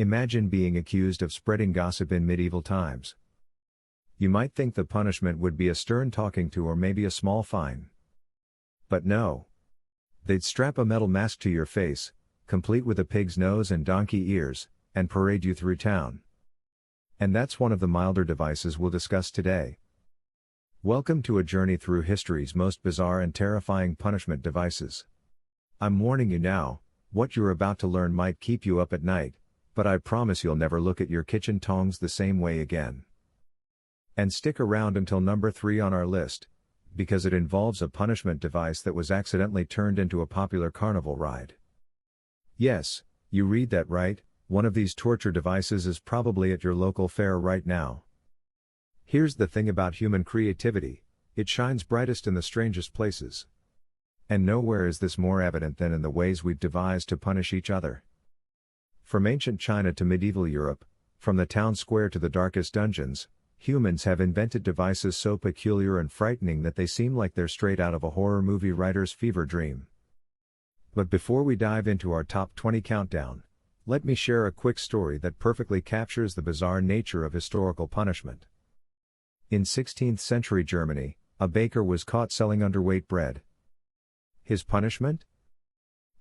Imagine being accused of spreading gossip in medieval times. You might think the punishment would be a stern talking to or maybe a small fine. But no. They'd strap a metal mask to your face, complete with a pig's nose and donkey ears, and parade you through town. And that's one of the milder devices we'll discuss today. Welcome to a journey through history's most bizarre and terrifying punishment devices. I'm warning you now, what you're about to learn might keep you up at night, but I promise you'll never look at your kitchen tongs the same way again. And stick around until number 3 on our list, because it involves a punishment device that was accidentally turned into a popular carnival ride. Yes, you read that right, one of these torture devices is probably at your local fair right now. Here's the thing about human creativity, it shines brightest in the strangest places. And nowhere is this more evident than in the ways we've devised to punish each other. From ancient China to medieval Europe, from the town square to the darkest dungeons, humans have invented devices so peculiar and frightening that they seem like they're straight out of a horror movie writer's fever dream. But before we dive into our top 20 countdown, let me share a quick story that perfectly captures the bizarre nature of historical punishment. In 16th century Germany, a baker was caught selling underweight bread. His punishment?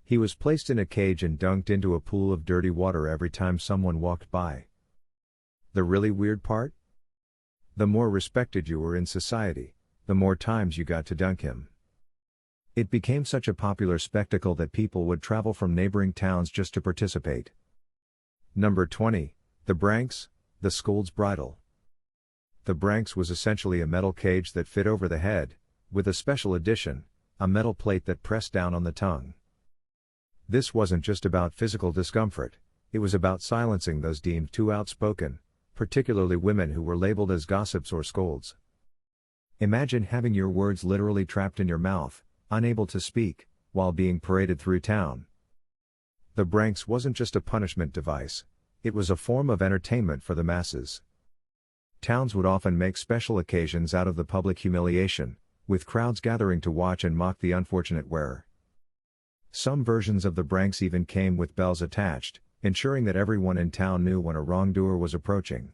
He was placed in a cage and dunked into a pool of dirty water every time someone walked by. The really weird part? The more respected you were in society, the more times you got to dunk him. It became such a popular spectacle that people would travel from neighboring towns just to participate. Number 20, the Branks, the Scold's Bridle. The Branks was essentially a metal cage that fit over the head, with a special addition, a metal plate that pressed down on the tongue. This wasn't just about physical discomfort, it was about silencing those deemed too outspoken, particularly women who were labeled as gossips or scolds. Imagine having your words literally trapped in your mouth, unable to speak, while being paraded through town. The Branks wasn't just a punishment device, it was a form of entertainment for the masses. Towns would often make special occasions out of the public humiliation, with crowds gathering to watch and mock the unfortunate wearer. Some versions of the Branks even came with bells attached, ensuring that everyone in town knew when a wrongdoer was approaching.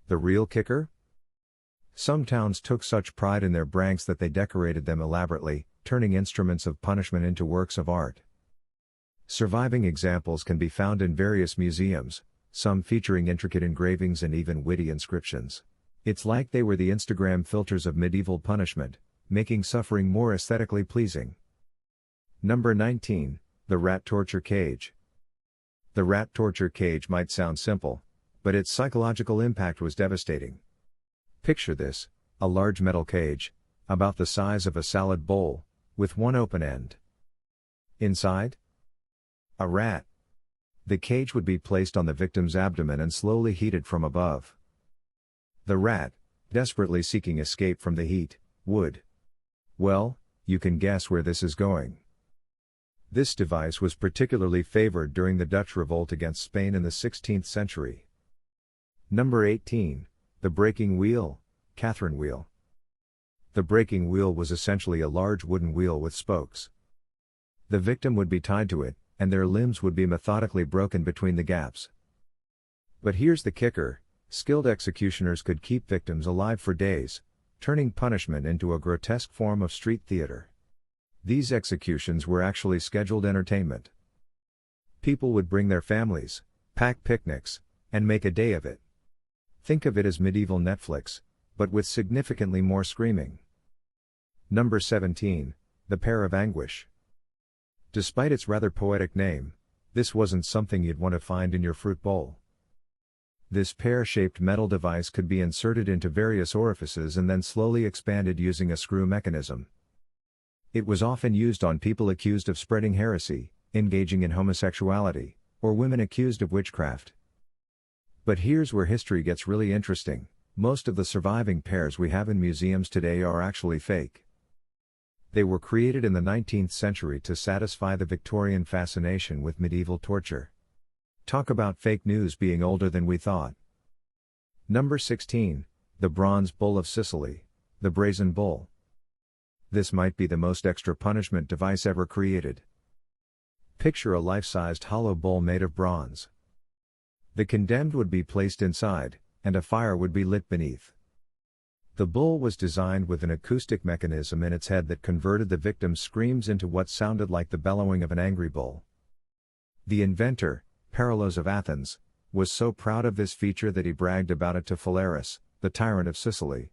The real kicker? Some towns took such pride in their Branks that they decorated them elaborately, turning instruments of punishment into works of art. Surviving examples can be found in various museums, some featuring intricate engravings and even witty inscriptions. It's like they were the Instagram filters of medieval punishment, making suffering more aesthetically pleasing. Number 19, the Rat Torture Cage. The rat torture cage might sound simple, but its psychological impact was devastating. Picture this, a large metal cage, about the size of a salad bowl, with one open end. Inside? A rat. The cage would be placed on the victim's abdomen and slowly heated from above. The rat, desperately seeking escape from the heat, would. Well, you can guess where this is going. This device was particularly favored during the Dutch revolt against Spain in the 16th century. Number 18, the breaking wheel, Catherine wheel. The breaking wheel was essentially a large wooden wheel with spokes. The victim would be tied to it, and their limbs would be methodically broken between the gaps. But here's the kicker, skilled executioners could keep victims alive for days, turning punishment into a grotesque form of street theater. These executions were actually scheduled entertainment. People would bring their families, pack picnics, and make a day of it. Think of it as medieval Netflix, but with significantly more screaming. Number 17, the Pear of Anguish. Despite its rather poetic name, this wasn't something you'd want to find in your fruit bowl. This pear-shaped metal device could be inserted into various orifices and then slowly expanded using a screw mechanism. It was often used on people accused of spreading heresy, engaging in homosexuality, or women accused of witchcraft. But here's where history gets really interesting, most of the surviving pears we have in museums today are actually fake. They were created in the 19th century to satisfy the Victorian fascination with medieval torture. Talk about fake news being older than we thought. Number 16, the Bronze Bull of Sicily, the Brazen Bull. This might be the most extra punishment device ever created. Picture a life-sized hollow bowl made of bronze. The condemned would be placed inside, and a fire would be lit beneath. The bull was designed with an acoustic mechanism in its head that converted the victim's screams into what sounded like the bellowing of an angry bull. The inventor, Parallos of Athens, was so proud of this feature that he bragged about it to Phalaris, the tyrant of Sicily.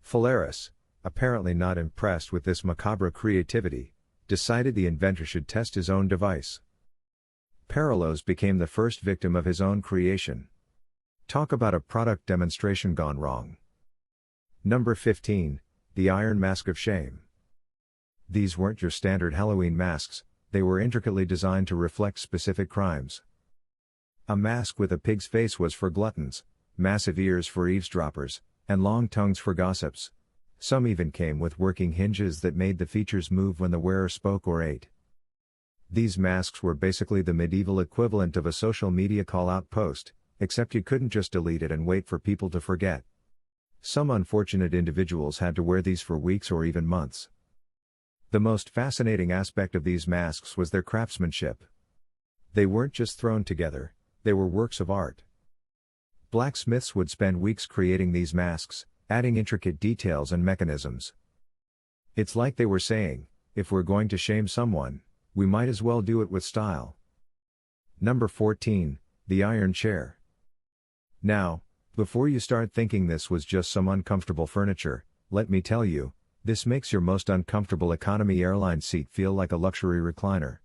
Phalaris, apparently not impressed with this macabre creativity, decided the inventor should test his own device. Parallos became the first victim of his own creation. Talk about a product demonstration gone wrong. Number 15, the Iron Mask of Shame. These weren't your standard Halloween masks, they were intricately designed to reflect specific crimes. A mask with a pig's face was for gluttons, massive ears for eavesdroppers, and long tongues for gossips. Some even came with working hinges that made the features move when the wearer spoke or ate. These masks were basically the medieval equivalent of a social media call-out post, except you couldn't just delete it and wait for people to forget. Some unfortunate individuals had to wear these for weeks or even months. The most fascinating aspect of these masks was their craftsmanship. They weren't just thrown together, they were works of art. Blacksmiths would spend weeks creating these masks, adding intricate details and mechanisms. It's like they were saying, if we're going to shame someone, we might as well do it with style. Number 14, the Iron Chair. Now, before you start thinking this was just some uncomfortable furniture, let me tell you, this makes your most uncomfortable economy airline seat feel like a luxury recliner.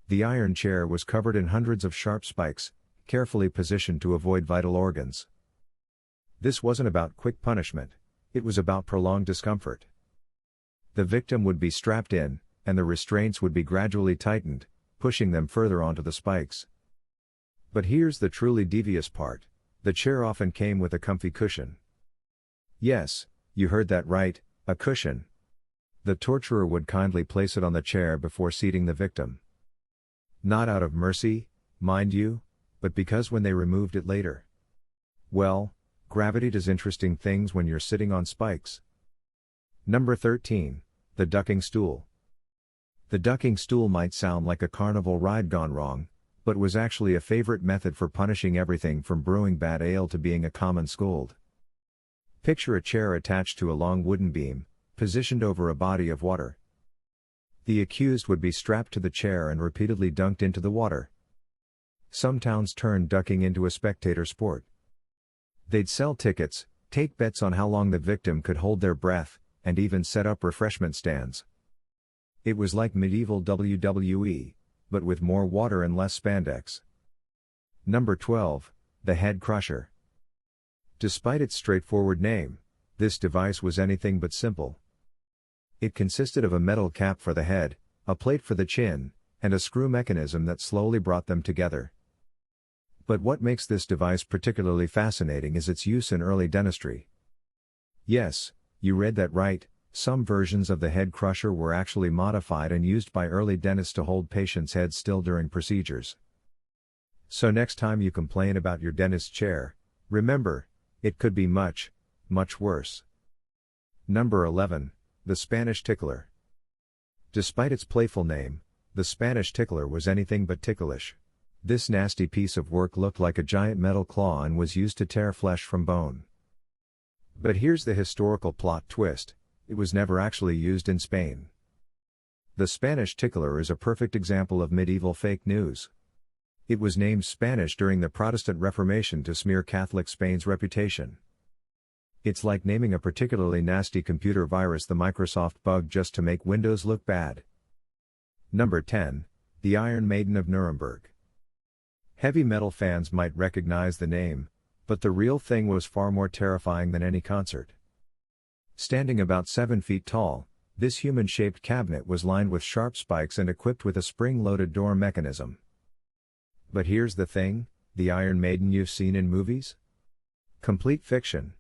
The iron chair was covered in hundreds of sharp spikes, carefully positioned to avoid vital organs. This wasn't about quick punishment, it was about prolonged discomfort. The victim would be strapped in, and the restraints would be gradually tightened, pushing them further onto the spikes. But here's the truly devious part. The chair often came with a comfy cushion. Yes, you heard that right, a cushion. The torturer would kindly place it on the chair before seating the victim. Not out of mercy, mind you, but because when they removed it later. Well, gravity does interesting things when you're sitting on spikes. Number 13, the ducking stool. The ducking stool might sound like a carnival ride gone wrong, but was actually a favorite method for punishing everything from brewing bad ale to being a common scold. Picture a chair attached to a long wooden beam, positioned over a body of water. The accused would be strapped to the chair and repeatedly dunked into the water. Some towns turned ducking into a spectator sport. They'd sell tickets, take bets on how long the victim could hold their breath, and even set up refreshment stands. It was like medieval WWE, but with more water and less spandex. Number 12, the head crusher. Despite its straightforward name, this device was anything but simple. It consisted of a metal cap for the head, a plate for the chin, and a screw mechanism that slowly brought them together. But what makes this device particularly fascinating is its use in early dentistry. Yes, you read that right. Some versions of the head crusher were actually modified and used by early dentists to hold patients' heads still during procedures. So next time you complain about your dentist's chair, remember, it could be much, much worse. Number 11, the Spanish tickler. Despite its playful name, the Spanish tickler was anything but ticklish. This nasty piece of work looked like a giant metal claw and was used to tear flesh from bone. But here's the historical plot twist. It was never actually used in Spain. The Spanish tickler is a perfect example of medieval fake news. It was named Spanish during the Protestant Reformation to smear Catholic Spain's reputation. It's like naming a particularly nasty computer virus the Microsoft bug just to make Windows look bad. Number 10, the Iron Maiden of Nuremberg. Heavy metal fans might recognize the name, but the real thing was far more terrifying than any concert. Standing about 7 feet tall, this human-shaped cabinet was lined with sharp spikes and equipped with a spring-loaded door mechanism. But here's the thing, the Iron Maiden you've seen in movies? Complete fiction.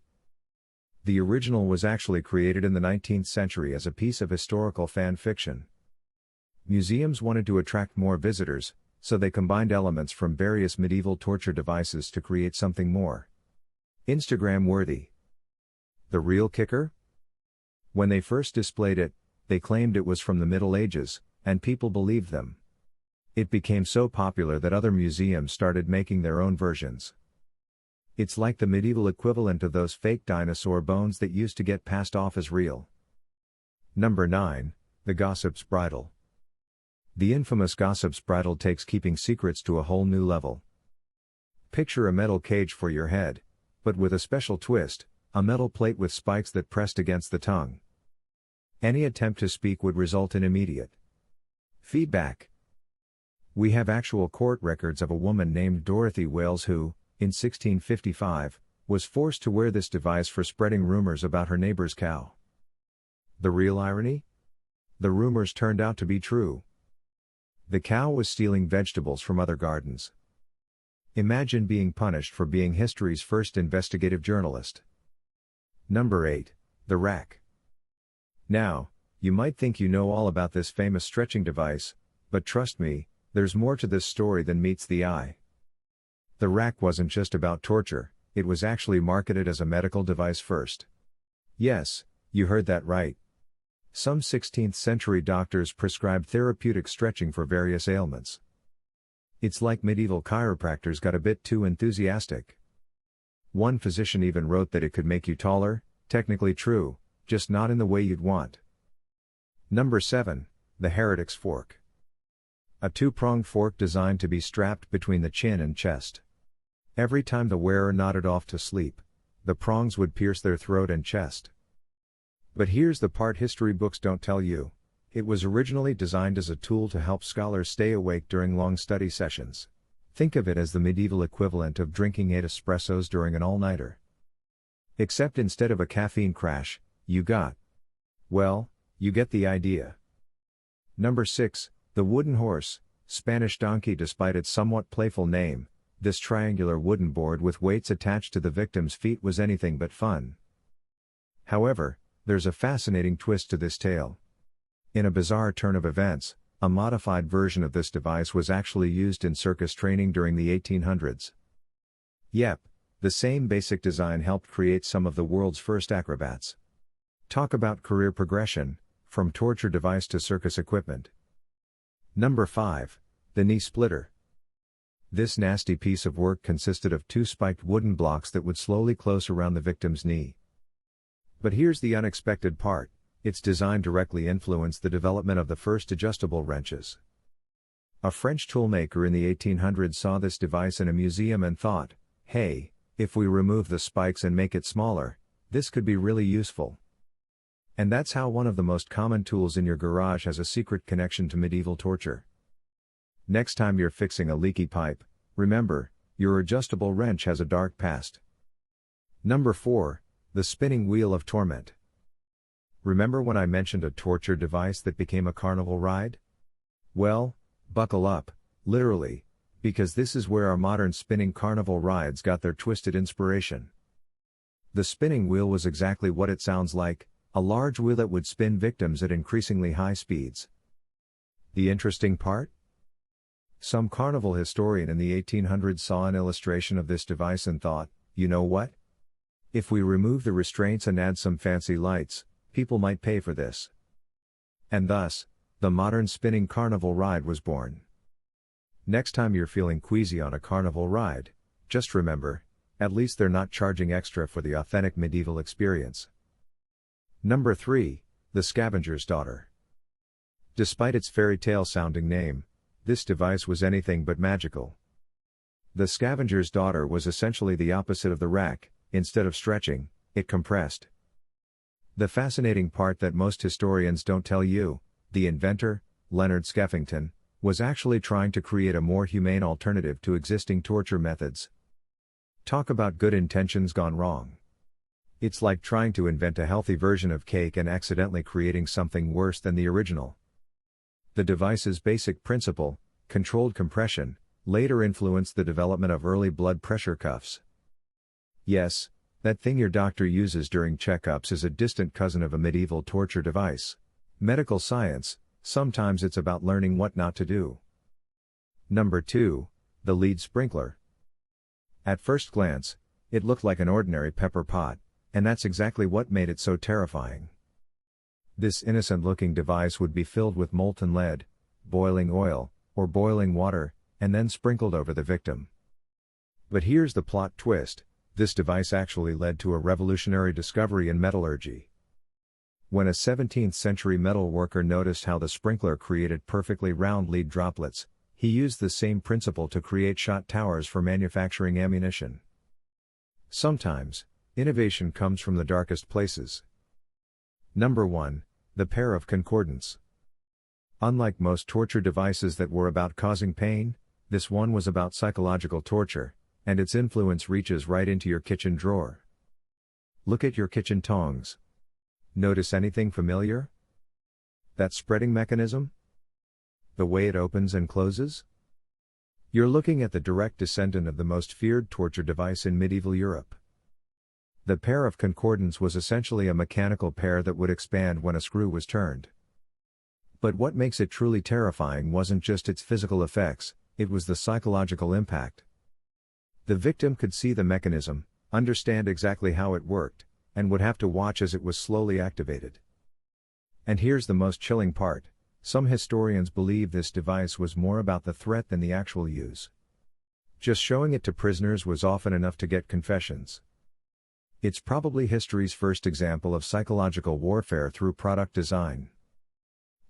The original was actually created in the 19th century as a piece of historical fan fiction. Museums wanted to attract more visitors, so they combined elements from various medieval torture devices to create something more Instagram-worthy. The real kicker? When they first displayed it, they claimed it was from the Middle Ages, and people believed them. It became so popular that other museums started making their own versions. It's like the medieval equivalent of those fake dinosaur bones that used to get passed off as real. Number 9, the gossip's bridle. The infamous gossip's bridle takes keeping secrets to a whole new level. Picture a metal cage for your head, but with a special twist, a metal plate with spikes that pressed against the tongue. Any attempt to speak would result in immediate feedback. We have actual court records of a woman named Dorothy Wales who, in 1655, was forced to wear this device for spreading rumors about her neighbor's cow. The real irony? The rumors turned out to be true. The cow was stealing vegetables from other gardens. Imagine being punished for being history's first investigative journalist. Number 8, the rack. Now, you might think you know all about this famous stretching device, but trust me, there's more to this story than meets the eye. The rack wasn't just about torture, it was actually marketed as a medical device first. Yes, you heard that right. Some 16th century doctors prescribed therapeutic stretching for various ailments. It's like medieval chiropractors got a bit too enthusiastic. One physician even wrote that it could make you taller, technically true, just not in the way you'd want. Number 7, the heretic's fork. A two-pronged fork designed to be strapped between the chin and chest. Every time the wearer nodded off to sleep, the prongs would pierce their throat and chest. But here's the part history books don't tell you. It was originally designed as a tool to help scholars stay awake during long study sessions. Think of it as the medieval equivalent of drinking 8 espressos during an all-nighter. Except instead of a caffeine crash, you got, well, you get the idea. Number 6, the wooden horse, Spanish donkey. Despite its somewhat playful name, this triangular wooden board with weights attached to the victim's feet was anything but fun. However, there's a fascinating twist to this tale. In a bizarre turn of events, a modified version of this device was actually used in circus training during the 1800s. Yep, the same basic design helped create some of the world's first acrobats. Talk about career progression, from torture device to circus equipment. Number 5, the knee splitter. This nasty piece of work consisted of 2 spiked wooden blocks that would slowly close around the victim's knee. But here's the unexpected part, its design directly influenced the development of the first adjustable wrenches. A French toolmaker in the 1800s saw this device in a museum and thought, hey, if we remove the spikes and make it smaller, this could be really useful. And that's how one of the most common tools in your garage has a secret connection to medieval torture. Next time you're fixing a leaky pipe, remember, your adjustable wrench has a dark past. Number 4, the spinning wheel of torment. Remember when I mentioned a torture device that became a carnival ride? Well, buckle up, literally, because this is where our modern spinning carnival rides got their twisted inspiration. The spinning wheel was exactly what it sounds like, a large wheel that would spin victims at increasingly high speeds. The interesting part? Some carnival historian in the 1800s saw an illustration of this device and thought, you know what? If we remove the restraints and add some fancy lights, people might pay for this. And thus, the modern spinning carnival ride was born. Next time you're feeling queasy on a carnival ride, just remember, at least they're not charging extra for the authentic medieval experience. Number 3, the Scavenger's daughter. Despite its fairy tale sounding name, this device was anything but magical. The Scavenger's daughter was essentially the opposite of the rack. Instead of stretching, it compressed. The fascinating part that most historians don't tell you, the inventor, Leonard Skeffington, was actually trying to create a more humane alternative to existing torture methods. Talk about good intentions gone wrong. It's like trying to invent a healthy version of cake and accidentally creating something worse than the original. The device's basic principle, controlled compression, later influenced the development of early blood pressure cuffs. Yes, that thing your doctor uses during checkups is a distant cousin of a medieval torture device. Medical science, sometimes it's about learning what not to do. Number 2, the lead sprinkler. At first glance, it looked like an ordinary pepper pot, and that's exactly what made it so terrifying. This innocent-looking device would be filled with molten lead, boiling oil, or boiling water, and then sprinkled over the victim. But here's the plot twist: this device actually led to a revolutionary discovery in metallurgy. When a 17th century metal worker noticed how the sprinkler created perfectly round lead droplets, he used the same principle to create shot towers for manufacturing ammunition. Sometimes, innovation comes from the darkest places. Number 1. The Pair of Concordants. Unlike most torture devices that were about causing pain, this one was about psychological torture, and its influence reaches right into your kitchen drawer. Look at your kitchen tongs. Notice anything familiar? That spreading mechanism? The way it opens and closes? You're looking at the direct descendant of the most feared torture device in medieval Europe. The pair of concordants was essentially a mechanical pair that would expand when a screw was turned. But what makes it truly terrifying wasn't just its physical effects, it was the psychological impact. The victim could see the mechanism, understand exactly how it worked, and would have to watch as it was slowly activated. And here's the most chilling part: some historians believe this device was more about the threat than the actual use. Just showing it to prisoners was often enough to get confessions. It's probably history's first example of psychological warfare through product design.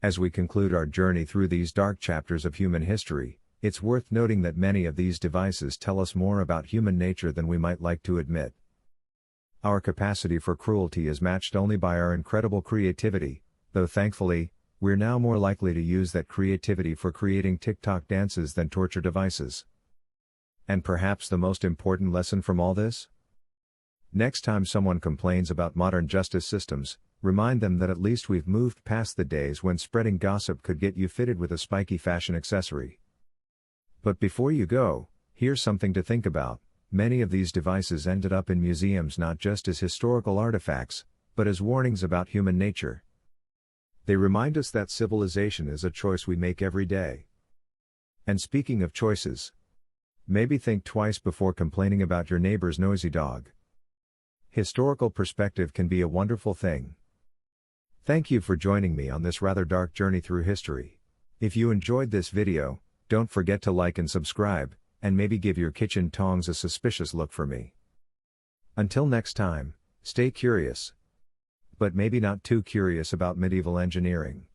As we conclude our journey through these dark chapters of human history, it's worth noting that many of these devices tell us more about human nature than we might like to admit. Our capacity for cruelty is matched only by our incredible creativity, though thankfully, we're now more likely to use that creativity for creating TikTok dances than torture devices. And perhaps the most important lesson from all this? Next time someone complains about modern justice systems, remind them that at least we've moved past the days when spreading gossip could get you fitted with a spiky fashion accessory. But before you go, here's something to think about: many of these devices ended up in museums not just as historical artifacts, but as warnings about human nature. They remind us that civilization is a choice we make every day. And speaking of choices, maybe think twice before complaining about your neighbor's noisy dog. Historical perspective can be a wonderful thing. Thank you for joining me on this rather dark journey through history. If you enjoyed this video, don't forget to like and subscribe, and maybe give your kitchen tongs a suspicious look for me. Until next time, stay curious. But maybe not too curious about medieval engineering.